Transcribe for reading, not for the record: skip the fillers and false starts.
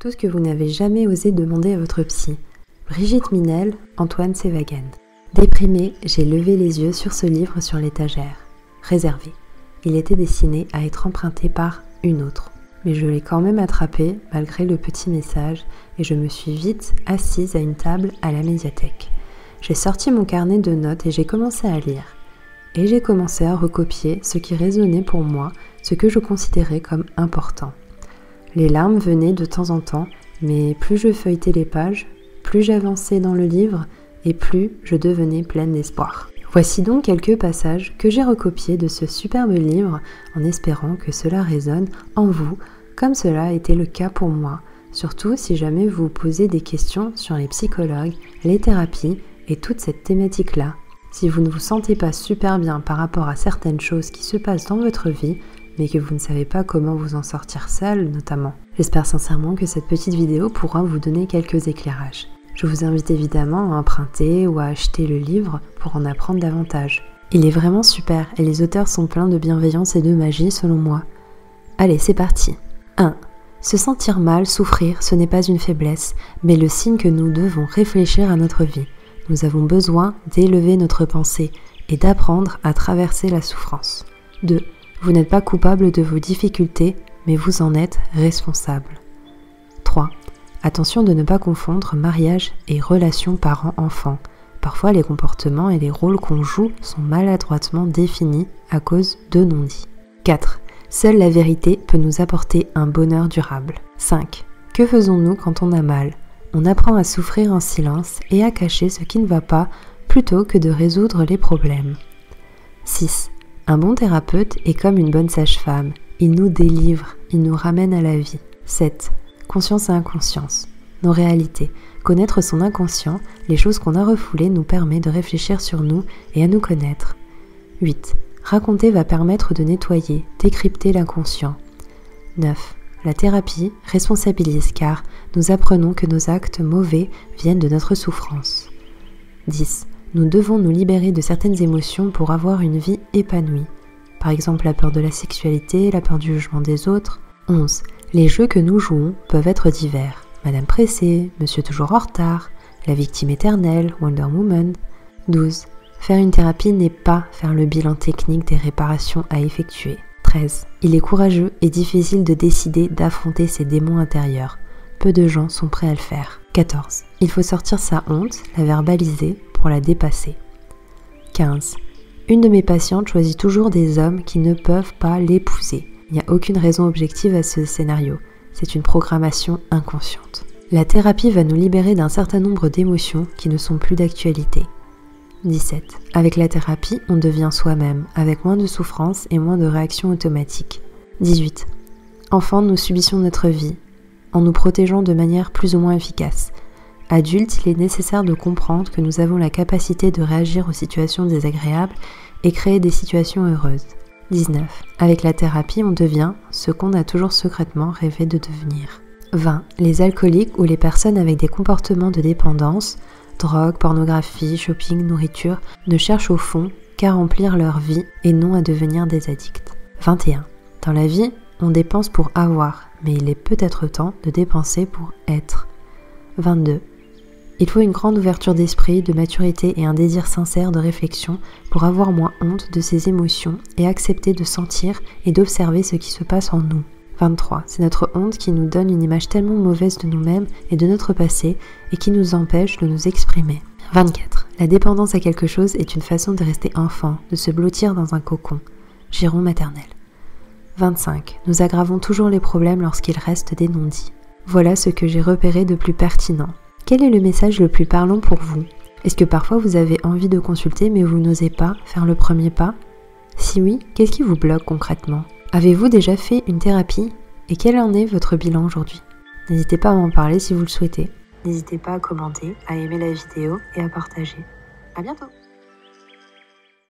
Tout ce que vous n'avez jamais osé demander à votre psy. Brigitte Minel, Antoine Sévaguen. Déprimée, j'ai levé les yeux sur ce livre sur l'étagère. Réservé. Il était destiné à être emprunté par une autre. Mais je l'ai quand même attrapé, malgré le petit message, et je me suis vite assise à une table à la médiathèque. J'ai sorti mon carnet de notes et j'ai commencé à lire. Et j'ai commencé à recopier ce qui résonnait pour moi, ce que je considérais comme important. Les larmes venaient de temps en temps, mais plus je feuilletais les pages, plus j'avançais dans le livre et plus je devenais pleine d'espoir. Voici donc quelques passages que j'ai recopiés de ce superbe livre en espérant que cela résonne en vous, comme cela a été le cas pour moi, surtout si jamais vous vous posez des questions sur les psychologues, les thérapies et toute cette thématique-là. Si vous ne vous sentez pas super bien par rapport à certaines choses qui se passent dans votre vie, mais que vous ne savez pas comment vous en sortir seul notamment. J'espère sincèrement que cette petite vidéo pourra vous donner quelques éclairages. Je vous invite évidemment à emprunter ou à acheter le livre pour en apprendre davantage. Il est vraiment super et les auteurs sont pleins de bienveillance et de magie selon moi. Allez, c'est parti. 1. Se sentir mal, souffrir, ce n'est pas une faiblesse, mais le signe que nous devons réfléchir à notre vie. Nous avons besoin d'élever notre pensée et d'apprendre à traverser la souffrance. 2. Vous n'êtes pas coupable de vos difficultés, mais vous en êtes responsable. 3. Attention de ne pas confondre mariage et relation parent-enfant. Parfois, les comportements et les rôles qu'on joue sont maladroitement définis à cause de non-dits. 4. Seule la vérité peut nous apporter un bonheur durable. 5. Que faisons-nous quand on a mal ? On apprend à souffrir en silence et à cacher ce qui ne va pas plutôt que de résoudre les problèmes. 6. Un bon thérapeute est comme une bonne sage-femme. Il nous délivre, il nous ramène à la vie. 7. Conscience et inconscience. Nos réalités. Connaître son inconscient, les choses qu'on a refoulées nous permet de réfléchir sur nous et à nous connaître. 8. Raconter va permettre de nettoyer, décrypter l'inconscient. 9. La thérapie responsabilise car nous apprenons que nos actes mauvais viennent de notre souffrance. 10. Nous devons nous libérer de certaines émotions pour avoir une vie épanouie. Par exemple, la peur de la sexualité, la peur du jugement des autres. 11. Les jeux que nous jouons peuvent être divers. Madame pressée, Monsieur toujours en retard, la victime éternelle, Wonder Woman. 12. Faire une thérapie n'est pas faire le bilan technique des réparations à effectuer. 13. Il est courageux et difficile de décider d'affronter ses démons intérieurs. Peu de gens sont prêts à le faire. 14. Il faut sortir sa honte, la verbaliser pour la dépasser. 15. Une de mes patientes choisit toujours des hommes qui ne peuvent pas l'épouser. Il n'y a aucune raison objective à ce scénario. C'est une programmation inconsciente. La thérapie va nous libérer d'un certain nombre d'émotions qui ne sont plus d'actualité. 17. Avec la thérapie, on devient soi-même, avec moins de souffrance et moins de réactions automatiques. 18. Enfant, nous subissons notre vie, en nous protégeant de manière plus ou moins efficace. Adulte, il est nécessaire de comprendre que nous avons la capacité de réagir aux situations désagréables et créer des situations heureuses. 19. Avec la thérapie, on devient ce qu'on a toujours secrètement rêvé de devenir. 20. Les alcooliques ou les personnes avec des comportements de dépendance, drogue, pornographie, shopping, nourriture, ne cherchent au fond qu'à remplir leur vie et non à devenir des addicts. 21. Dans la vie, on dépense pour avoir, mais il est peut-être temps de dépenser pour être. 22. Il faut une grande ouverture d'esprit, de maturité et un désir sincère de réflexion pour avoir moins honte de ses émotions et accepter de sentir et d'observer ce qui se passe en nous. 23. C'est notre honte qui nous donne une image tellement mauvaise de nous-mêmes et de notre passé et qui nous empêche de nous exprimer. 24. La dépendance à quelque chose est une façon de rester enfant, de se blottir dans un cocon. Giron maternel. 25. Nous aggravons toujours les problèmes lorsqu'il reste des non-dits. Voilà ce que j'ai repéré de plus pertinent. Quel est le message le plus parlant pour vous ? Est-ce que parfois vous avez envie de consulter mais vous n'osez pas faire le premier pas ? Si oui, qu'est-ce qui vous bloque concrètement ? Avez-vous déjà fait une thérapie ? Et quel en est votre bilan aujourd'hui ? N'hésitez pas à m'en parler si vous le souhaitez. N'hésitez pas à commenter, à aimer la vidéo et à partager. À bientôt !